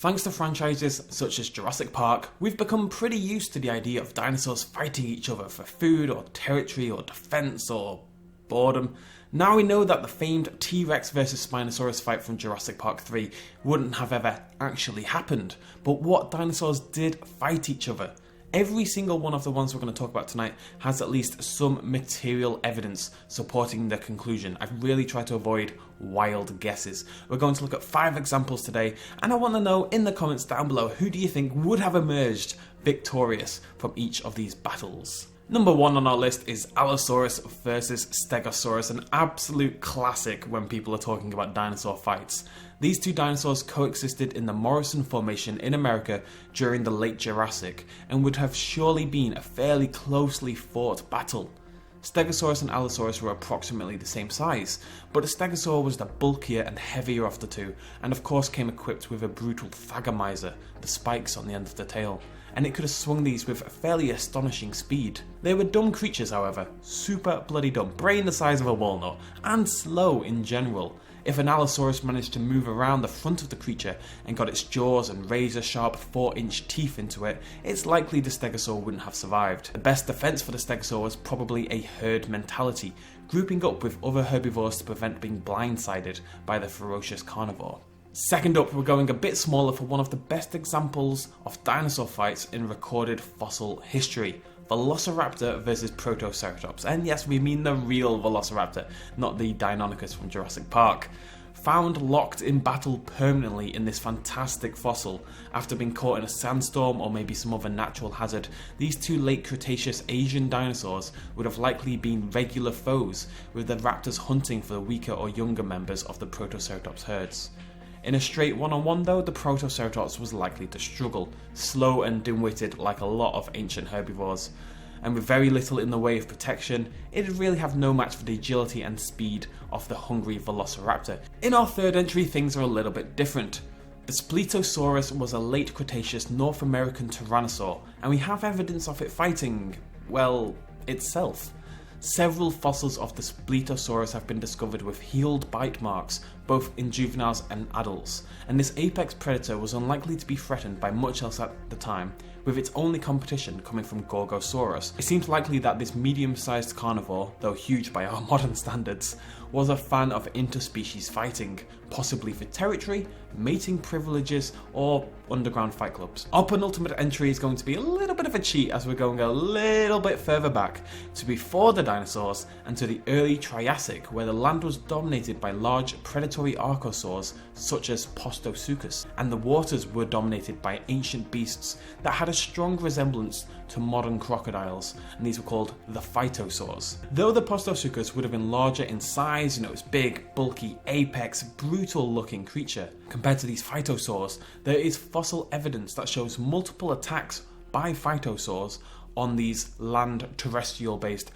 Thanks to franchises such as Jurassic Park, we've become pretty used to the idea of dinosaurs fighting each other for food or territory or defense or boredom. Now we know that the famed T-Rex vs Spinosaurus fight from Jurassic Park 3 wouldn't have ever actually happened, but what dinosaurs did fight each other? Every single one of the ones we're going to talk about tonight has at least some material evidence supporting the conclusion. I've really tried to avoid wild guesses. We're going to look at 5 examples today, and I want to know in the comments down below, who do you think would have emerged victorious from each of these battles? Number 1 on our list is Allosaurus VS Stegosaurus, an absolute classic when people are talking about dinosaur fights. These two dinosaurs coexisted in the Morrison Formation in America during the late Jurassic and would have surely been a fairly closely fought battle. Stegosaurus and Allosaurus were approximately the same size, but the Stegosaur was the bulkier and heavier of the two, and of course came equipped with a brutal thagomizer, the spikes on the end of the tail, and it could have swung these with fairly astonishing speed. They were dumb creatures however, super bloody dumb, brain the size of a walnut, and slow in general. If an Allosaurus managed to move around the front of the creature and got its jaws and razor sharp 4-inch teeth into it, it's likely the Stegosaur wouldn't have survived. The best defense for the Stegosaur was probably a herd mentality, grouping up with other herbivores to prevent being blindsided by the ferocious carnivore. Second up, we're going a bit smaller for one of the best examples of dinosaur fights in recorded fossil history. Velociraptor vs Protoceratops, and yes, we mean the real Velociraptor, not the Deinonychus from Jurassic Park. Found locked in battle permanently in this fantastic fossil after being caught in a sandstorm or maybe some other natural hazard, these two late Cretaceous Asian dinosaurs would have likely been regular foes, with the raptors hunting for the weaker or younger members of the Protoceratops herds. In a straight one-on-one though, the Protoceratops was likely to struggle, slow and dim-witted like a lot of ancient herbivores, and with very little in the way of protection, it'd really have no match for the agility and speed of the hungry Velociraptor. In our third entry, things are a little bit different. The Daspletosaurus was a late Cretaceous North American tyrannosaur, and we have evidence of it fighting, well, itself. Several fossils of the Daspletosaurus have been discovered with healed bite marks, both in juveniles and adults, and this apex predator was unlikely to be threatened by much else at the time, with its only competition coming from Gorgosaurus. It seems likely that this medium-sized carnivore, though huge by our modern standards, was a fan of interspecies fighting, possibly for territory, mating privileges, or underground fight clubs. Our penultimate entry is going to be a little bit of a cheat as we're going a little bit further back to before the dinosaurs and to the early Triassic, where the land was dominated by large predatory Archosaurs such as Postosuchus, and the waters were dominated by ancient beasts that had a strong resemblance to modern crocodiles, and these were called the Phytosaurs. Though the Postosuchus would have been larger in size, it's big, bulky, apex, brutal looking creature. Compared to these Phytosaurs, there is fossil evidence that shows multiple attacks by Phytosaurs on these land terrestrial based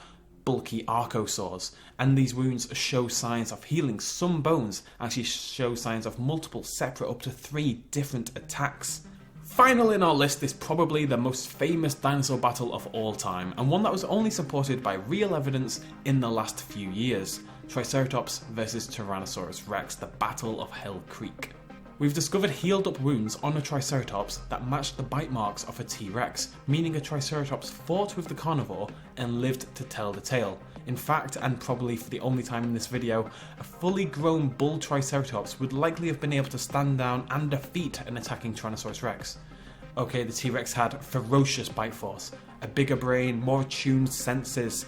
bulky Archosaurs, and these wounds show signs of healing. Some bones actually show signs of multiple separate up to 3 different attacks. Final in our list is probably the most famous dinosaur battle of all time, and one that was only supported by real evidence in the last few years. Triceratops vs Tyrannosaurus Rex, the Battle of Hell Creek. We've discovered healed up wounds on a Triceratops that matched the bite marks of a T-Rex, meaning a Triceratops fought with the carnivore and lived to tell the tale. In fact, and probably for the only time in this video, a fully grown bull Triceratops would likely have been able to stand down and defeat an attacking Tyrannosaurus Rex. Okay, the T-Rex had ferocious bite force, a bigger brain, more attuned senses,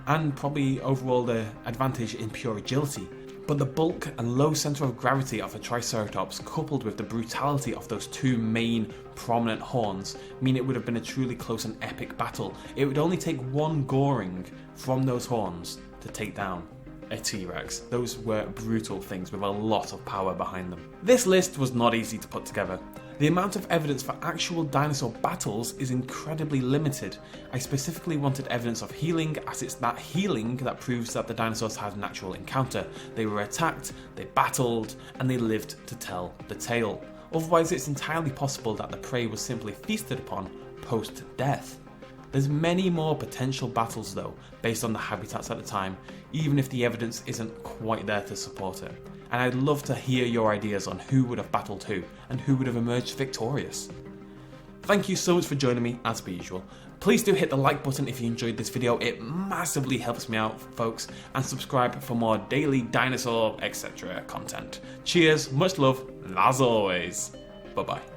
and probably overall the advantage in pure agility. But the bulk and low centre of gravity of a Triceratops, coupled with the brutality of those 2 main prominent horns, mean it would have been a truly close and epic battle. It would only take one goring from those horns to take down a T-Rex. Those were brutal things with a lot of power behind them. This list was not easy to put together. The amount of evidence for actual dinosaur battles is incredibly limited. I specifically wanted evidence of healing, as it's that healing that proves that the dinosaurs had a natural encounter. They were attacked, they battled, and they lived to tell the tale. Otherwise, it's entirely possible that the prey was simply feasted upon post-death. There's many more potential battles though, based on the habitats at the time, even if the evidence isn't quite there to support it. and I'd love to hear your ideas on who would have battled who, and who would have emerged victorious. Thank you so much for joining me, as per usual. Please do hit the like button if you enjoyed this video, it massively helps me out, folks, and subscribe for more daily dinosaur, etc. content. Cheers, much love, and as always, bye bye.